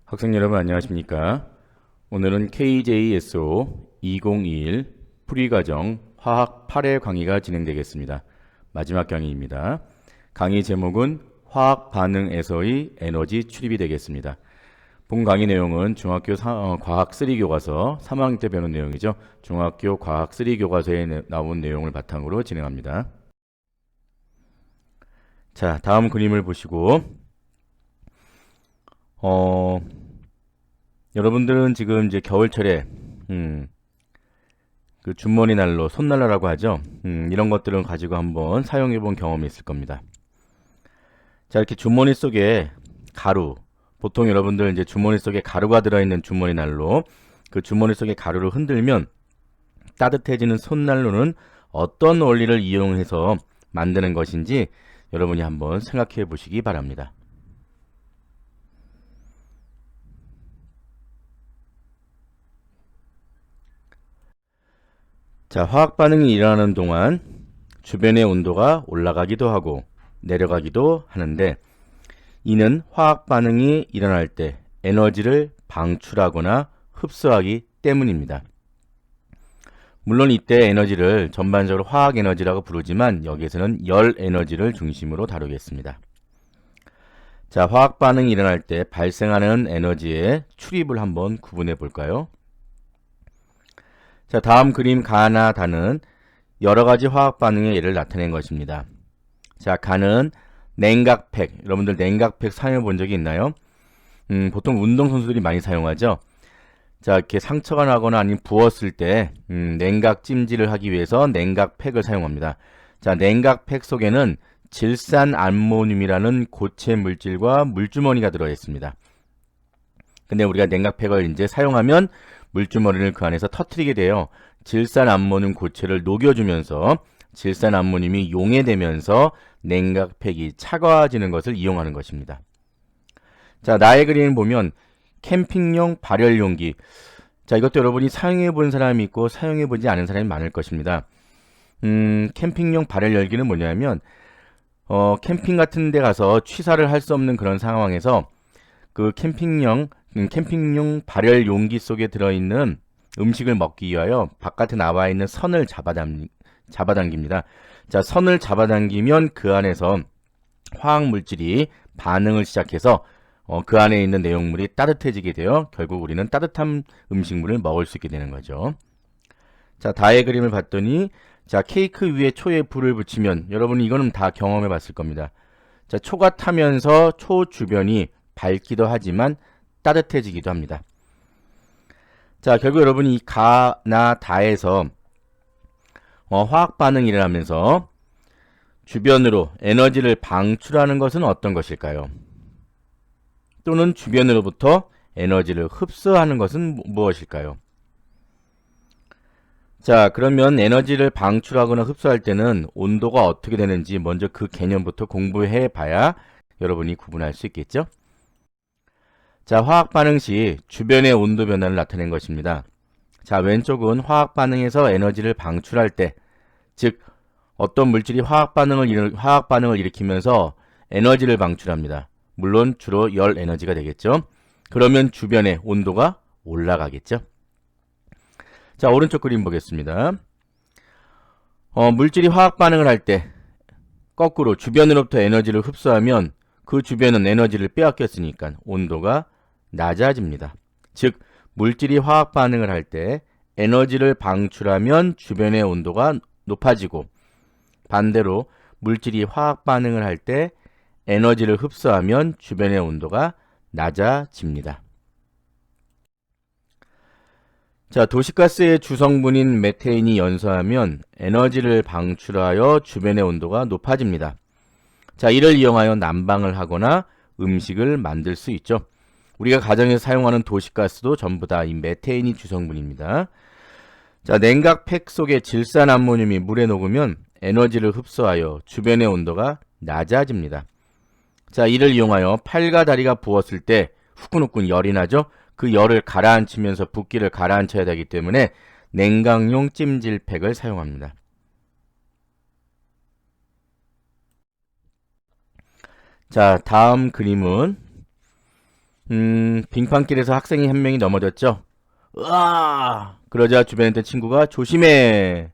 학생 여러분 안녕하십니까? 오늘은 KJSO 2021 풀이과정 화학 8회 강의가 진행되겠습니다. 마지막 강의입니다. 강의 제목은 화학 반응에서의 에너지 출입이 되겠습니다. 본 강의 내용은 중학교 과학 3 교과서 3학년 때 배운 내용이죠. 중학교 과학 3 교과서에 나온 내용을 바탕으로 진행합니다. 자, 다음 그림을 보시고 여러분들은 지금 이제 겨울철에 그 준머리 난로, 손난로라고 하죠. 이런 것들을 가지고 한번 사용해 본 경험이 있을 겁니다. 자, 이렇게 주머니 속에 가루, 보통 여러분들 이제 주머니 속에 가루가 들어있는 주머니 난로, 그 주머니 속에 가루를 흔들면 따뜻해지는 손난로는 어떤 원리를 이용해서 만드는 것인지 여러분이 한번 생각해 보시기 바랍니다. 자, 화학 반응이 일어나는 동안 주변의 온도가 올라가기도 하고 내려가기도 하는데, 이는 화학 반응이 일어날 때 에너지를 방출하거나 흡수하기 때문입니다. 물론 이때 에너지를 전반적으로 화학 에너지라고 부르지만 여기에서는 열 에너지를 중심으로 다루겠습니다. 자, 화학 반응이 일어날 때 발생하는 에너지의 출입을 한번 구분해 볼까요? 자, 다음 그림 가나 다는 여러 가지 화학 반응의 예를 나타낸 것입니다. 자, 가는 냉각팩, 여러분들 냉각팩 사용해 본 적이 있나요? 보통 운동선수들이 많이 사용하죠. 자, 이렇게 상처가 나거나 아니면 부었을 때 냉각 찜질을 하기 위해서 냉각팩을 사용합니다. 자, 냉각팩 속에는 질산 암모늄이라는 고체 물질과 물주머니가 들어 있습니다. 근데 우리가 냉각팩을 이제 사용하면 물주머니를 그 안에서 터뜨리게 돼요. 질산 암모늄 고체를 녹여주면서 질산 암모늄이 용해되면서 냉각팩이 차가워지는 것을 이용하는 것입니다. 자, 나의 그림을 보면 캠핑용 발열 용기. 자, 이것도 여러분이 사용해 본 사람이 있고 사용해 보지 않은 사람이 많을 것입니다. 캠핑용 발열 열기는 뭐냐면 캠핑 같은 데 가서 취사를 할 수 없는 그런 상황에서 그 캠핑용 발열 용기 속에 들어있는 음식을 먹기 위하여 바깥에 나와 있는 선을 잡아당깁니다. 자, 선을 잡아당기면 그 안에서 화학 물질이 반응을 시작해서 그 안에 있는 내용물이 따뜻해지게 되어 결국 우리는 따뜻한 음식물을 먹을 수 있게 되는 거죠. 자, 다의 그림을 봤더니 자, 케이크 위에 초에 불을 붙이면 여러분 이거는 다 경험해 봤을 겁니다. 자, 초가 타면서 초 주변이 밝기도 하지만 따뜻해지기도 합니다. 자, 결국 여러분이 이 가나 다에서 화학 반응이 일어나면서 주변으로 에너지를 방출하는 것은 어떤 것일까요? 또는 주변으로부터 에너지를 흡수하는 것은 무엇일까요? 자, 그러면 에너지를 방출하거나 흡수할 때는 온도가 어떻게 되는지 먼저 그 개념부터 공부해 봐야 여러분이 구분할 수 있겠죠? 자, 화학 반응 시 주변의 온도 변화를 나타낸 것입니다. 자, 왼쪽은 화학 반응에서 에너지를 방출할 때, 즉 어떤 물질이 화학 반응을 일으키면서 에너지를 방출합니다. 물론 주로 열 에너지가 되겠죠. 그러면 주변의 온도가 올라가겠죠. 자, 오른쪽 그림 보겠습니다. 물질이 화학 반응을 할 때 거꾸로 주변으로부터 에너지를 흡수하면 그 주변은 에너지를 빼앗겼으니까 온도가 낮아집니다. 즉, 물질이 화학 반응을 할 때 에너지를 방출하면 주변의 온도가 높아지고, 반대로 물질이 화학 반응을 할 때 에너지를 흡수하면 주변의 온도가 낮아집니다. 자, 도시가스의 주성분인 메테인이 연소하면 에너지를 방출하여 주변의 온도가 높아집니다. 자, 이를 이용하여 난방을 하거나 음식을 만들 수 있죠. 우리가 가정에서 사용하는 도시가스도 전부 다 이 메테인이 주성분입니다. 자, 냉각팩 속의 질산 암모늄이 물에 녹으면 에너지를 흡수하여 주변의 온도가 낮아집니다. 자, 이를 이용하여 팔과 다리가 부었을 때 후끈후끈 열이 나죠. 그 열을 가라앉히면서 붓기를 가라앉혀야 되기 때문에 냉각용 찜질팩을 사용합니다. 자, 다음 그림은 빙판길에서 학생이 한 명이 넘어졌죠. 으아! 그러자 주변에 있던 친구가 조심해!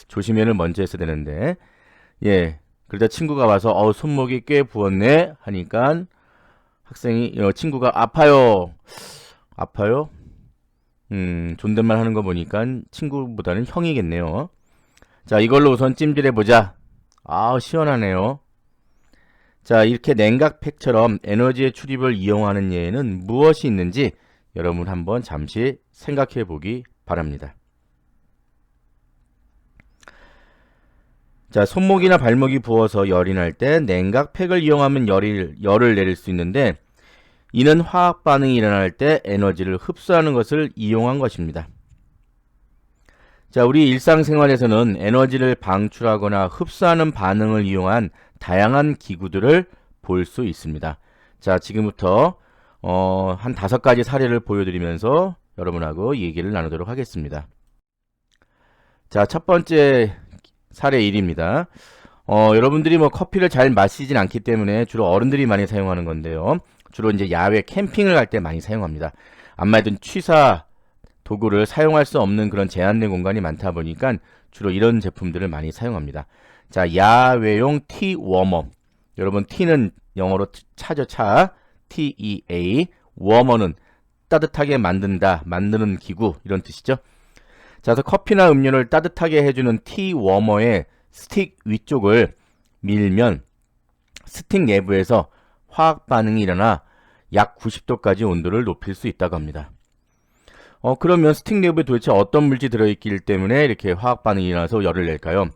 조심해를 먼저 했어야 되는데, 예. 그러자 친구가 와서, 손목이 꽤 부었네? 하니까, 친구가 아파요. 아파요? 존댓말 하는 거 보니까 친구보다는 형이겠네요. 자, 이걸로 우선 찜질해보자. 시원하네요. 자, 이렇게 냉각팩처럼 에너지의 출입을 이용하는 예에는 무엇이 있는지 여러분 한번 잠시 생각해 보기 바랍니다. 자, 손목이나 발목이 부어서 열이 날 때 냉각팩을 이용하면 열을 내릴 수 있는데, 이는 화학 반응이 일어날 때 에너지를 흡수하는 것을 이용한 것입니다. 자, 우리 일상생활에서는 에너지를 방출하거나 흡수하는 반응을 이용한 다양한 기구들을 볼 수 있습니다. 자, 지금부터 한 5가지 사례를 보여드리면서 여러분하고 얘기를 나누도록 하겠습니다. 자, 첫 번째 사례 1입니다. 여러분들이 커피를 잘 마시진 않기 때문에 주로 어른들이 많이 사용하는 건데요. 주로 이제 야외 캠핑을 갈 때 많이 사용합니다. 아마도 취사 도구를 사용할 수 없는 그런 제한된 공간이 많다 보니까 주로 이런 제품들을 많이 사용합니다. 자, 야외용 티 워머. 여러분, 티는 영어로 차죠, 차. TEA. 워머는 따뜻하게 만든다, 만드는 기구, 이런 뜻이죠. 자, 그래서 커피나 음료를 따뜻하게 해주는 티 워머의 스틱 위쪽을 밀면 스틱 내부에서 화학 반응이 일어나 약 90도까지 온도를 높일 수 있다고 합니다. 그러면 스틱 내부에 도대체 어떤 물질이 들어있기 때문에 이렇게 화학 반응이 일어나서 열을 낼까요?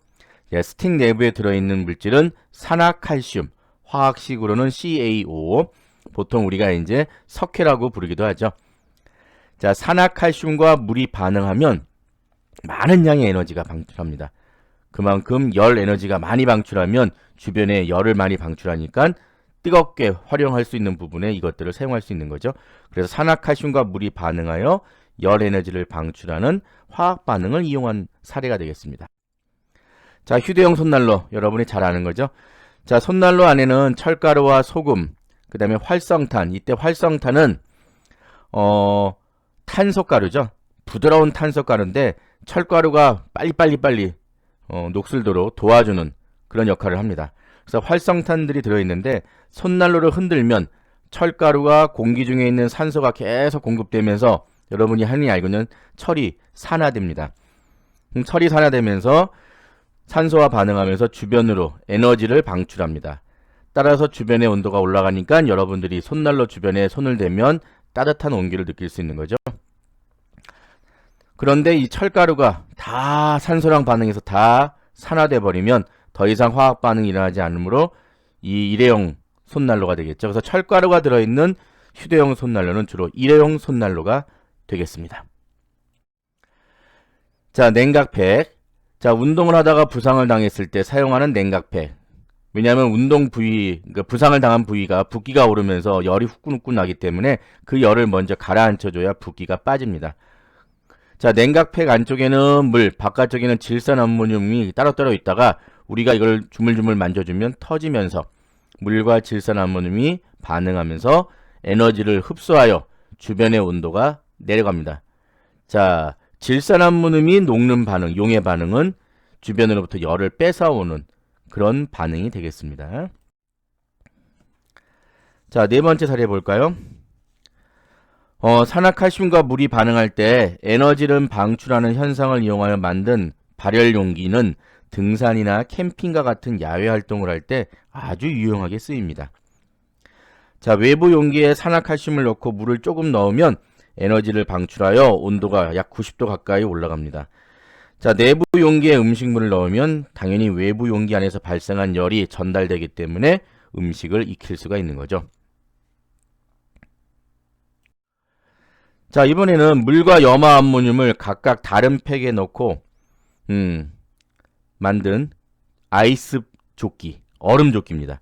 예, 스틱 내부에 들어있는 물질은 산화칼슘, 화학식으로는 CaO, 보통 우리가 이제 석회라고 부르기도 하죠. 자, 산화칼슘과 물이 반응하면 많은 양의 에너지가 방출합니다. 그만큼 열 에너지가 많이 방출하면 주변에 열을 많이 방출하니까 뜨겁게 활용할 수 있는 부분에 이것들을 사용할 수 있는 거죠. 그래서 산화칼슘과 물이 반응하여 열 에너지를 방출하는 화학 반응을 이용한 사례가 되겠습니다. 자, 휴대용 손난로 여러분이 잘 아는 거죠. 자, 손난로 안에는 철가루와 소금, 그 다음에 활성탄. 이때 활성탄은 탄소가루죠. 부드러운 탄소가루인데 철가루가 빨리 녹슬도록 도와주는 그런 역할을 합니다. 그래서 활성탄들이 들어있는데 손난로를 흔들면 철가루가 공기 중에 있는 산소가 계속 공급되면서 여러분이 흔히 알고 있는 철이 산화됩니다. 철이 산화되면서 산소와 반응하면서 주변으로 에너지를 방출합니다. 따라서 주변의 온도가 올라가니까 여러분들이 손난로 주변에 손을 대면 따뜻한 온기를 느낄 수 있는 거죠. 그런데 이 철가루가 다 산소랑 반응해서 다 산화돼 버리면 더 이상 화학 반응이 일어나지 않으므로 이 일회용 손난로가 되겠죠. 그래서 철가루가 들어있는 휴대용 손난로는 주로 일회용 손난로가 되겠습니다. 자, 냉각팩. 자, 운동을 하다가 부상을 당했을 때 사용하는 냉각팩. 왜냐하면 운동 부위, 그러니까 부상을 당한 부위가 붓기가 오르면서 열이 후끈후끈 나기 때문에 그 열을 먼저 가라앉혀줘야 붓기가 빠집니다. 자, 냉각팩 안쪽에는 물, 바깥쪽에는 질산암모늄이 따로따로 있다가 우리가 이걸 주물주물 만져주면 터지면서 물과 질산암모늄이 반응하면서 에너지를 흡수하여 주변의 온도가 내려갑니다. 자, 질산암모늄이 녹는 반응, 용의 반응은 주변으로부터 열을 뺏어오는 그런 반응이 되겠습니다. 자, 네 번째 사례 볼까요? 산화칼슘과 물이 반응할 때 에너지를 방출하는 현상을 이용하여 만든 발열 용기는 등산이나 캠핑과 같은 야외 활동을 할 때 아주 유용하게 쓰입니다. 자, 외부 용기에 산화칼슘을 넣고 물을 조금 넣으면 에너지를 방출하여 온도가 약 90도 가까이 올라갑니다. 자, 내부 용기에 음식물을 넣으면 당연히 외부 용기 안에서 발생한 열이 전달되기 때문에 음식을 익힐 수가 있는 거죠. 자, 이번에는 물과 염화암모늄을 각각 다른 팩에 넣고 만든 아이스 조끼, 얼음 조끼입니다.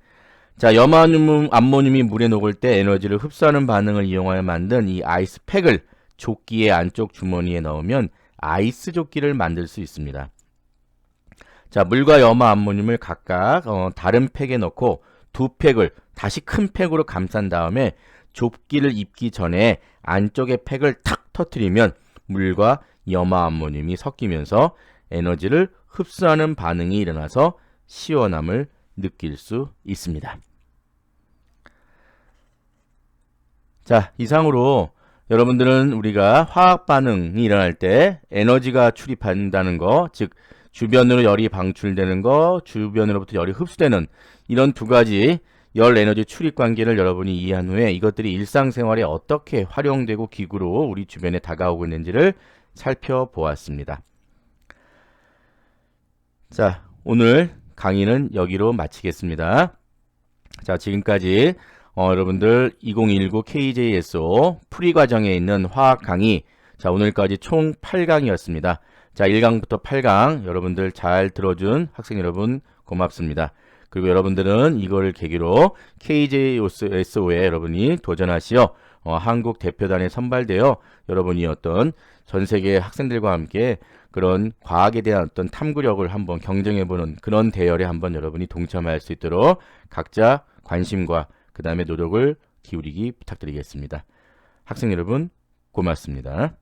자, 염화암모늄이 물에 녹을 때 에너지를 흡수하는 반응을 이용하여 만든 이 아이스 팩을 조끼의 안쪽 주머니에 넣으면 아이스 조끼를 만들 수 있습니다. 자, 물과 염화암모늄을 각각 다른 팩에 넣고 두 팩을 다시 큰 팩으로 감싼 다음에 좁기를 입기 전에 안쪽에 팩을 탁 터트리면 물과 염화암모늄이 섞이면서 에너지를 흡수하는 반응이 일어나서 시원함을 느낄 수 있습니다. 자, 이상으로 여러분들은 우리가 화학 반응이 일어날 때 에너지가 출입한다는 거, 즉 주변으로 열이 방출되는 거, 주변으로부터 열이 흡수되는 이런 두 가지 열 에너지 출입 관계를 여러분이 이해한 후에 이것들이 일상생활에 어떻게 활용되고 기구로 우리 주변에 다가오고 있는지를 살펴보았습니다. 자, 오늘 강의는 여기로 마치겠습니다. 자, 지금까지 여러분들 2019 KJSO 풀이 과정에 있는 화학 강의, 자, 오늘까지 총 8강이었습니다. 자, 1강부터 8강 여러분들 잘 들어준 학생 여러분 고맙습니다. 그리고 여러분들은 이걸 계기로 KJSO에 여러분이 도전하시어 한국 대표단에 선발되어 여러분이 어떤 전 세계 학생들과 함께 그런 과학에 대한 어떤 탐구력을 한번 경쟁해보는 그런 대열에 한번 여러분이 동참할 수 있도록 각자 관심과 그 다음에 노력을 기울이기 부탁드리겠습니다. 학생 여러분 고맙습니다.